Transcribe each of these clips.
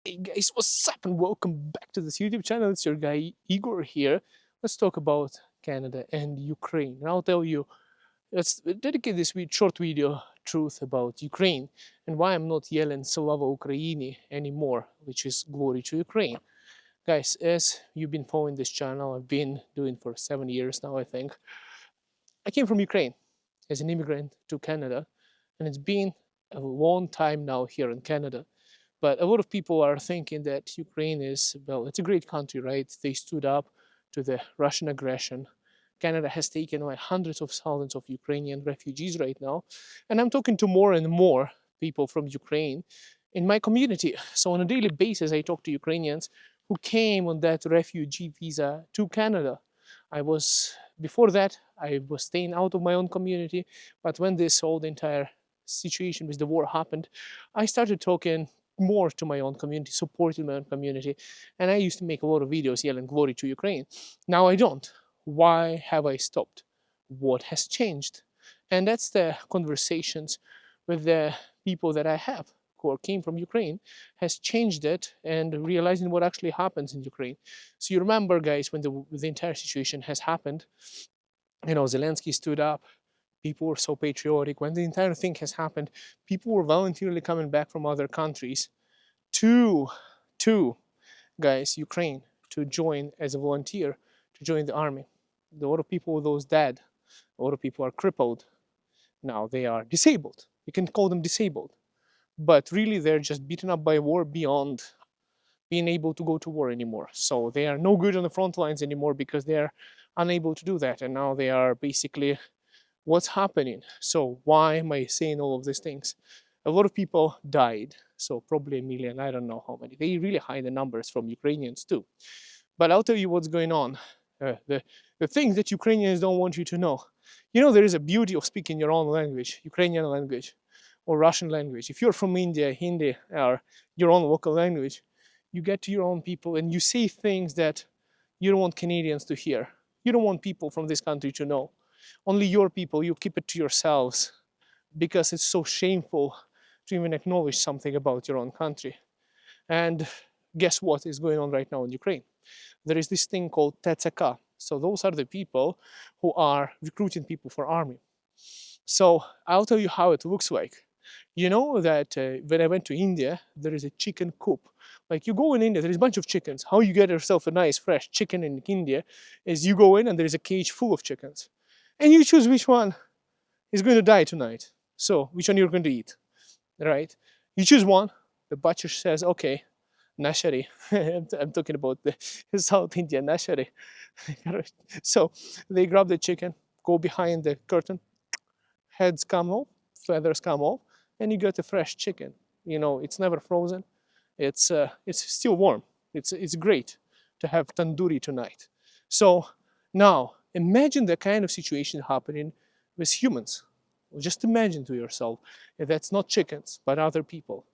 Hey guys, what's up and welcome back to this YouTube channel. It's your guy Igor here. Let's talk about Canada and Ukraine. And I'll tell you, let's dedicate this short video truth about Ukraine and why I'm not yelling Slava Ukraini anymore, which is glory to Ukraine. Guys, as you've been following this channel, I've been doing for 7 years now, I think. I came from Ukraine as an immigrant to Canada, and it's been a long time now here in Canada. But a lot of people are thinking that Ukraine is, well, it's a great country, right? They stood up to the Russian aggression. Canada has taken away hundreds of thousands of Ukrainian refugees right now. And I'm talking to more and more people from Ukraine in my community. So on a daily basis, I talk to Ukrainians who came on that refugee visa to Canada. Before that, I was staying out of my own community. But when this whole entire situation with the war happened, I started talking more to my own community, supporting my own community. And I used to make a lot of videos yelling glory to Ukraine. Now I don't. Why have I stopped? What has changed? And that's the conversations with the people that I have who came from Ukraine has changed it and realizing what actually happens in Ukraine. So you remember, guys, when the entire situation has happened, Zelensky stood up. People were so patriotic. When the entire thing has happened, people were voluntarily coming back from other countries to, guys, Ukraine, to join as a volunteer, to join the army. A lot of people, those dead, a lot of people are crippled. Now they are disabled. You can call them disabled. But really, they're just beaten up by war beyond being able to go to war anymore. So they are no good on the front lines anymore because they are unable to do that. And now they are basically what's happening. So why am I saying all of these things? A lot of people died, so probably a million, I don't know how many. They really hide the numbers from Ukrainians too. But I'll tell you what's going on. The things that Ukrainians don't want you to know. There is a beauty of speaking your own language, Ukrainian language or Russian language. If you're from India, Hindi, or your own local language, you get to your own people and you say things that you don't want Canadians to hear. You don't want people from this country to know. Only your people, you keep it to yourselves because it's so shameful to even acknowledge something about your own country. And guess what is going on right now in Ukraine? There is this thing called TCK. So those are the people who are recruiting people for army. So I'll tell you how it looks like. You know that when I went to India, there is a chicken coop. Like you go in India, there is a bunch of chickens. How you get yourself a nice fresh chicken in India is you go in and there is a cage full of chickens. And you choose which one is going to die tonight. So which one you're going to eat, right? You choose one. The butcher says, okay, nashari. I'm talking about the South Indian nashari. So they grab the chicken, go behind the curtain, heads come off, feathers come off, and you get a fresh chicken. It's never frozen. It's still warm. It's great to have tandoori tonight. So now imagine the kind of situation happening with humans. Just imagine to yourself if that's not chickens but other people.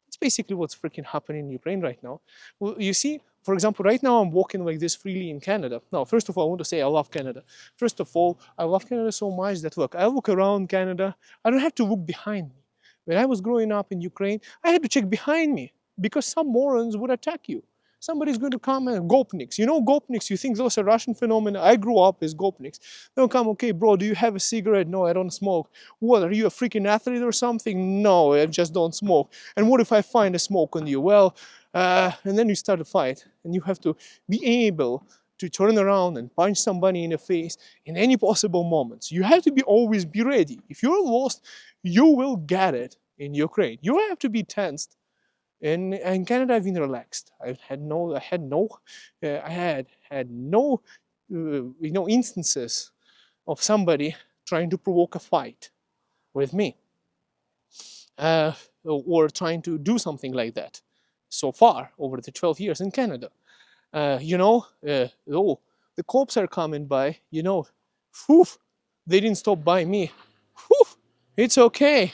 It's basically what's freaking happening in Ukraine right now. Well, you see, for example, right now I'm walking like this freely in Canada. Now, first of all, I want to say I love Canada. First of all, I love Canada so much that, look, I look around Canada, I don't have to look behind me. When I was growing up in Ukraine, I had to check behind me because some morons would attack you. Somebody's going to come and gopniks. Gopniks, you think those are Russian phenomena? I grew up as gopniks. They'll come, okay, bro, do you have a cigarette? No, I don't smoke. What, are you a freaking athlete or something? No, I just don't smoke. And what if I find a smoke on you? Well, and then you start a fight and you have to be able to turn around and punch somebody in the face in any possible moments. You have to always be ready. If you're lost, you will get it in Ukraine. You have to be tensed. In Canada, I've been relaxed. I had no instances of somebody trying to provoke a fight with me, or trying to do something like that. So far, over the 12 years in Canada, the cops are coming by. Whew, they didn't stop by me. Whew, it's okay.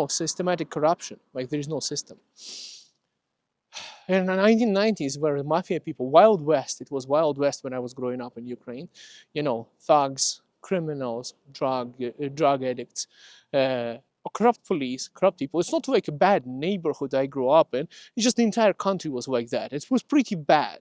Systematic corruption. Like there is no system. In the 1990s, where the mafia people, Wild West, it was Wild West when I was growing up in Ukraine. Thugs, criminals, drug addicts, corrupt police, corrupt people. It's not like a bad neighborhood I grew up in. It's just the entire country was like that. It was pretty bad,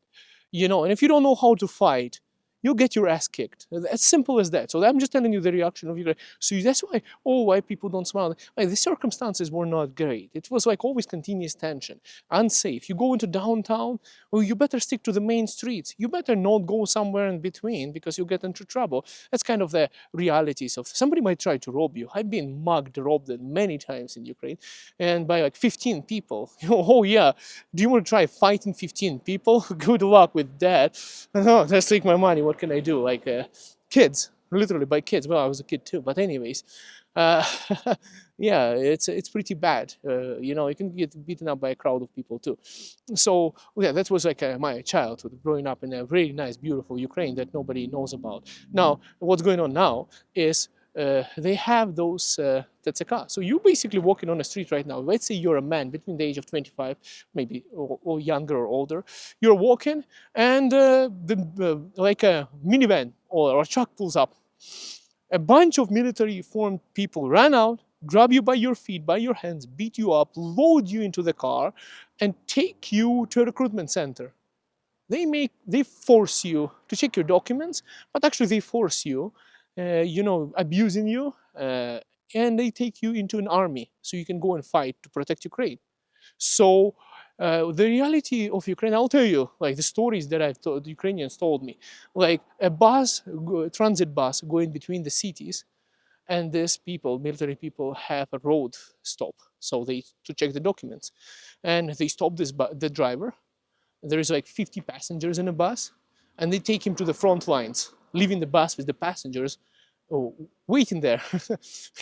you know. And if you don't know how to fight, you'll get your ass kicked. As simple as that. So I'm just telling you the reaction of Ukraine. So that's why, oh, why people don't smile. Like, the circumstances were not great. It was like always continuous tension, unsafe. You go into downtown, well, you better stick to the main streets. You better not go somewhere in between because you'll get into trouble. That's kind of the realities of somebody might try to rob you. I've been mugged, robbed many times in Ukraine, and by like 15 people. Oh yeah, do you want to try fighting 15 people? Good luck with that. No, just take my money. What can I do? Like kids, literally by kids. Well, I was a kid too, but anyways, uh, yeah, it's pretty bad. You know, you can get beaten up by a crowd of people too. So yeah, that was like my childhood, growing up in a really nice, beautiful Ukraine that nobody knows about. Now, what's going on now is they have those TCK. So you're basically walking on a street right now. Let's say you're a man between the age of 25, maybe, or younger or older. You're walking, and like a minivan or a truck pulls up. A bunch of military formed people run out, grab you by your feet, by your hands, beat you up, load you into the car, and take you to a recruitment center. They force you to check your documents, but actually they force you, you know, abusing you, and they take you into an army so you can go and fight to protect Ukraine. So the reality of Ukraine, I'll tell you, like the stories that I've told, the Ukrainians told me, like a bus, transit bus going between the cities, and these people, military people, have a road stop, so they to check the documents, and they stop the driver. There is like 50 passengers in a bus, and they take him to the front lines, leaving the bus with the passengers waiting there.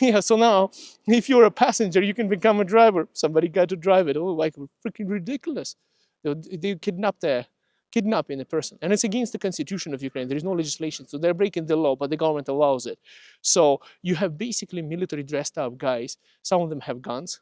Yeah, so now if you're a passenger, you can become a driver. Somebody got to drive it. Oh, like freaking ridiculous. They kidnapping a person, and it's against the constitution of Ukraine. There is no legislation, so they're breaking the law, but the government allows it. So you have basically military dressed up guys. Some of them have guns,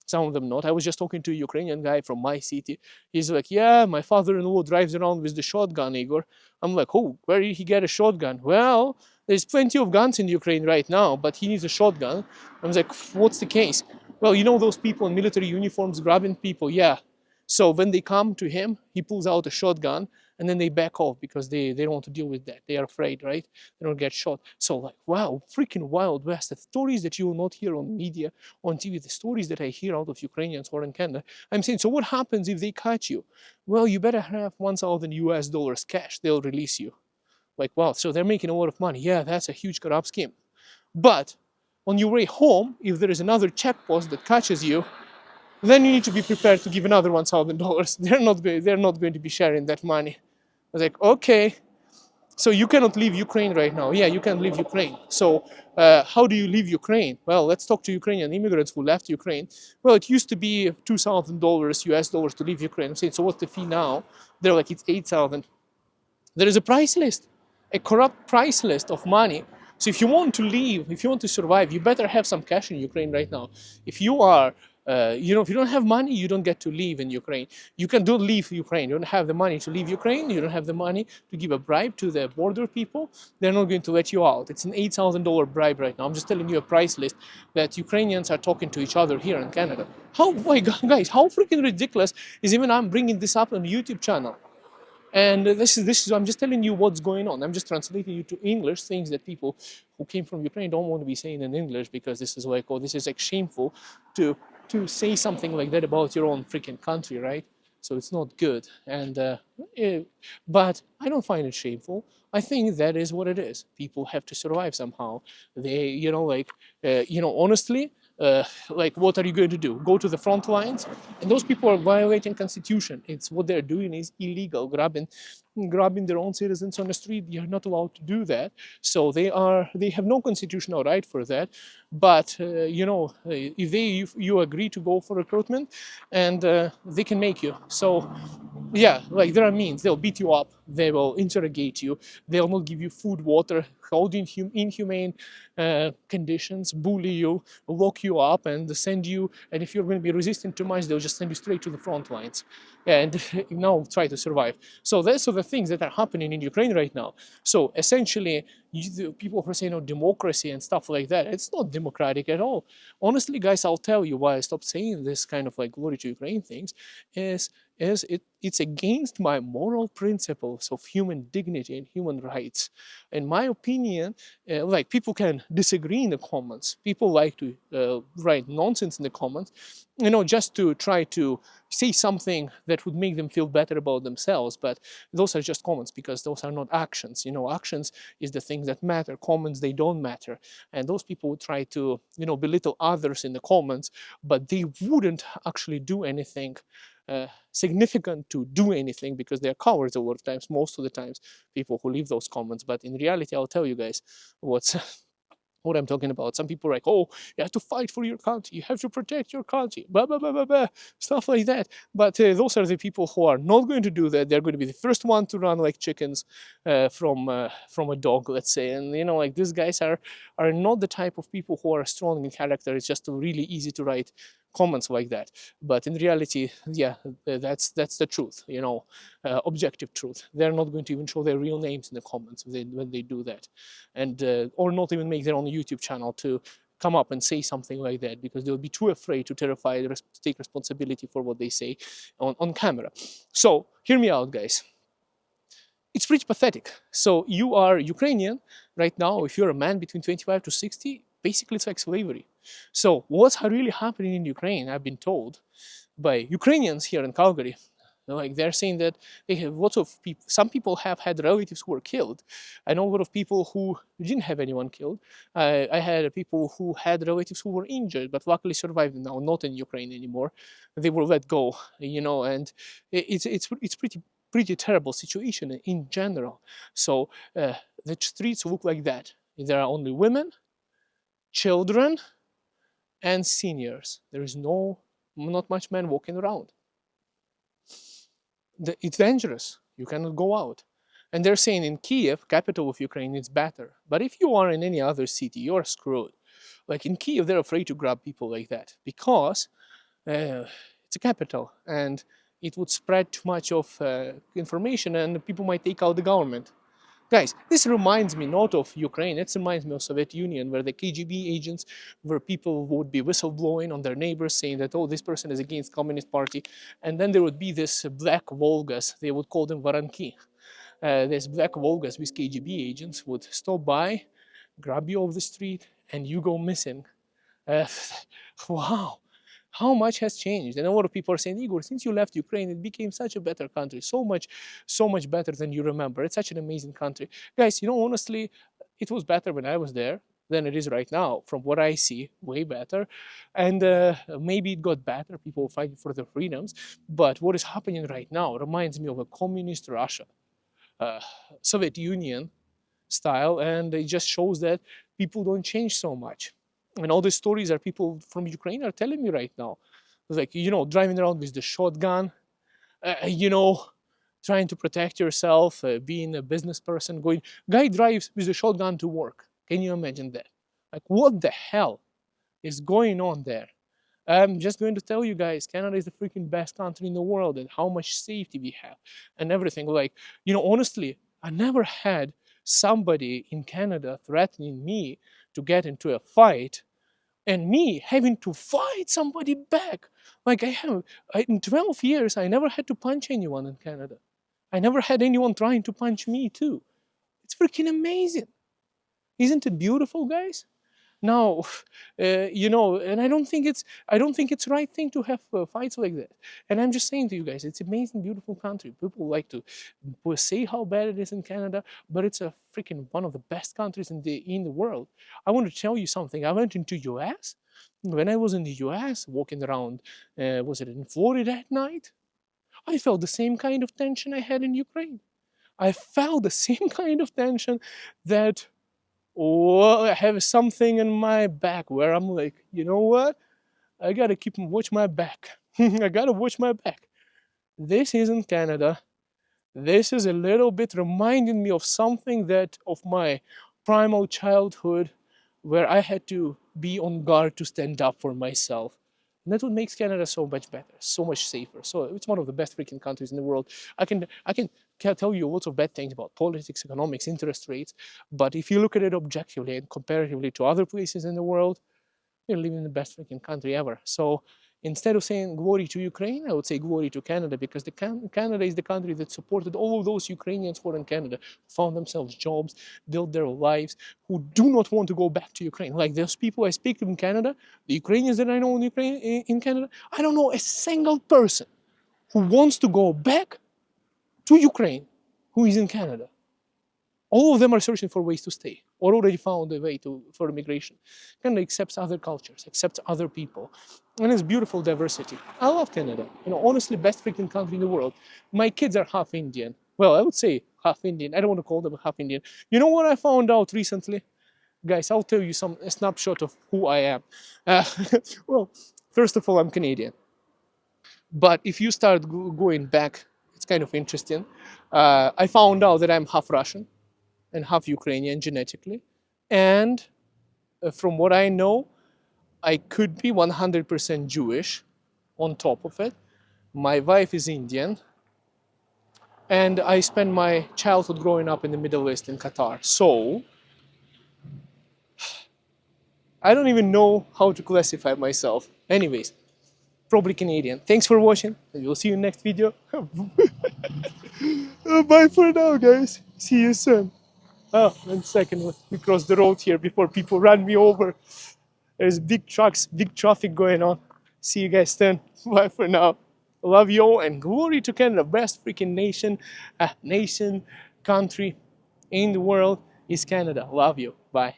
some of them not. I was just talking to a Ukrainian guy from my city. He's like, yeah, my father-in-law drives around with the shotgun, Igor. I'm like, oh, where did he get a shotgun? Well, there's plenty of guns in Ukraine right now, but he needs a shotgun. I was like, what's the case? Well, you know those people in military uniforms grabbing people? Yeah. So when they come to him, he pulls out a shotgun, and then they back off because they don't want to deal with that. They are afraid, right? They don't get shot. So like, wow, freaking Wild West. The stories that you will not hear on media, on TV, the stories that I hear out of Ukrainians or in Canada. I'm saying, so what happens if they catch you? Well, you better have 1,000 US dollars cash. They'll release you. Like, wow, so they're making a lot of money. Yeah, that's a huge corrupt scheme. But on your way home, if there is another checkpost that catches you, then you need to be prepared to give another $1,000. They're not going to be sharing that money. I was like, okay, so you cannot leave Ukraine right now. Yeah, you can leave Ukraine. So how do you leave Ukraine? Well, let's talk to Ukrainian immigrants who left Ukraine. Well, it used to be $2,000 US dollars to leave Ukraine. I'm saying, so what's the fee now? They're like, it's 8,000. There is a price list, a corrupt price list of money. So if you want to leave, if you want to survive, you better have some cash in Ukraine right now. If you are, you know, if you don't have money, you don't get to leave in Ukraine. You don't leave Ukraine. You don't have the money to leave Ukraine. You don't have the money to give a bribe to the border people. They're not going to let you out. It's an $8,000 bribe right now. I'm just telling you a price list that Ukrainians are talking to each other here in Canada. How, guys, how freaking ridiculous is even I'm bringing this up on a YouTube channel? And this is I'm just telling you what's going on. I'm just translating you to English things that people who came from Ukraine don't want to be saying in English, because this is like, oh, this is like shameful to say something like that about your own freaking country, right? So it's not good. And but I don't find it shameful. I think that is what it is. People have to survive somehow. They, you know, like, you know, honestly, like, what are you going to do? Go to the front lines? And those people are violating constitution. It's what they're doing is illegal, grabbing their own citizens on the street. You're not allowed to do that. So they have no constitutional right for that. But you know, if you agree to go for recruitment, and they can make you. So Yeah, like there are means. They'll beat you up. They will interrogate you. They'll not give you food, water, hold you in inhumane conditions, bully you, lock you up, and send you. And if you're going to be resistant too much, they'll just send you straight to the front lines, and try to survive. So those are the things that are happening in Ukraine right now. So essentially, the people who are saying, democracy and stuff like that, it's not democratic at all. Honestly, guys, I'll tell you why I stopped saying this kind of like glory to Ukraine things is it's against my moral principles of human dignity and human rights. In my opinion, like people can disagree in the comments. People like to write nonsense in the comments, just to try to say something that would make them feel better about themselves. But those are just comments because those are not actions. Actions is the things that matter. Comments, they don't matter. And those people would try to, belittle others in the comments, but they wouldn't actually do anything significant to do anything because they are cowards a lot of times, most of the times, people who leave those comments. But in reality, I'll tell you guys what's what I'm talking about. Some people are like, oh, you have to fight for your country, you have to protect your country, blah, blah, blah, blah, blah, stuff like that. But those are the people who are not going to do that. They're going to be the first one to run like chickens from a dog, let's say. And, like these guys are not the type of people who are strong in character. It's just really easy to write comments like that. But in reality, yeah, that's the truth, objective truth. They're not going to even show their real names in the comments when they do that, and or not even make their own YouTube channel to come up and say something like that because they'll be too afraid to take responsibility for what they say on camera. So hear me out, guys. It's pretty pathetic. So you are Ukrainian right now. If you're a man between 25 to 60, basically it's like slavery. So what's really happening in Ukraine, I've been told by Ukrainians here in Calgary, like they're saying that they have lots of people. Some people have had relatives who were killed. I know a lot of people who didn't have anyone killed. I had people who had relatives who were injured, but luckily survived now, not in Ukraine anymore. They were let go, and it's pretty terrible situation in general. So the streets look like that. There are only women, children, and seniors. There is not much men walking around. It's dangerous. You cannot go out. And they're saying in Kiev, capital of Ukraine, it's better. But if you are in any other city, you're screwed. Like in Kiev, they're afraid to grab people like that because it's a capital and it would spread too much of information and people might take out the government. Guys, this reminds me not of Ukraine, it reminds me of Soviet Union, where the KGB agents, where people would be whistleblowing on their neighbors saying that, oh, this person is against Communist Party. And then there would be this black Volgas, they would call them Varanki. These black Volgas with KGB agents would stop by, grab you off the street, and you go missing. Uh, wow, how much has changed? And a lot of people are saying, Igor, since you left Ukraine, it became such a better country, so much better than you remember. It's such an amazing country. Guys, honestly, it was better when I was there than it is right now. From what I see, way better. And maybe it got better, people fighting for their freedoms. But what is happening right now reminds me of a communist Russia, uh, Soviet Union style, and it just shows that people don't change so much. And all these stories are people from Ukraine are telling me right now. It's like, driving around with the shotgun, you know, trying to protect yourself, being a business person, guy drives with a shotgun to work. Can you imagine that? Like, what the hell is going on there? I'm just going to tell you guys, Canada is the freaking best country in the world and how much safety we have and everything. Like, honestly, I never had somebody in Canada threatening me to get into a fight and me having to fight somebody back. Like in 12 years, I never had to punch anyone in Canada. I never had anyone trying to punch me too. It's freaking amazing. Isn't it beautiful, guys? Now, and I don't think it's right thing to have fights like that. And I'm just saying to you guys, it's amazing, beautiful country. People like to say how bad it is in Canada, but it's a freaking one of the best countries in the world. I want to tell you something. I went into US. When I was in the US, walking around, was it in Florida at night? I felt the same kind of tension I had in Ukraine. I felt the same kind of tension that I have something in my back where I'm like, you know what? I gotta watch my back. I gotta watch my back. This isn't Canada. This is a little bit reminding me of something that of my primal childhood, where I had to be on guard to stand up for myself. And that's what makes Canada so much better, so much safer. So it's one of the best freaking countries in the world. I can tell you lots of bad things about politics, economics, interest rates, but if you look at it objectively and comparatively to other places in the world, you're living in the best freaking country ever. So instead of saying glory to Ukraine, I would say glory to Canada, because Canada is the country that supported all of those Ukrainians who are in Canada, found themselves jobs, built their lives, who do not want to go back to Ukraine. Like those people I speak to in Canada, the Ukrainians that I know in Ukraine, in Canada, I don't know a single person who wants to go back to Ukraine who is in Canada. All of them are searching for ways to stay or already found a way for immigration. Canada accepts other cultures, accepts other people, and it's beautiful diversity. I love Canada. Honestly, best freaking country in the world. My kids are half Indian. Well, I would say half Indian. I don't want to call them half Indian. You know what I found out recently? Guys, I'll tell you a snapshot of who I am. Uh, well, first of all, I'm Canadian. But if you start going back, it's kind of interesting. I found out that I'm half Russian and half Ukrainian genetically. And from what I know, I could be 100% Jewish on top of it. My wife is Indian. And I spent my childhood growing up in the Middle East in Qatar. So I don't even know how to classify myself. Anyways, probably Canadian. Thanks for watching, and we'll see you in the next video. Bye for now, guys. See you soon. Oh, 1 second. We crossed the road here before people ran me over. There's big trucks, big traffic going on. See you guys then. Bye for now. Love you all, and glory to Canada. Best freaking nation, country in the world is Canada. Love you. Bye.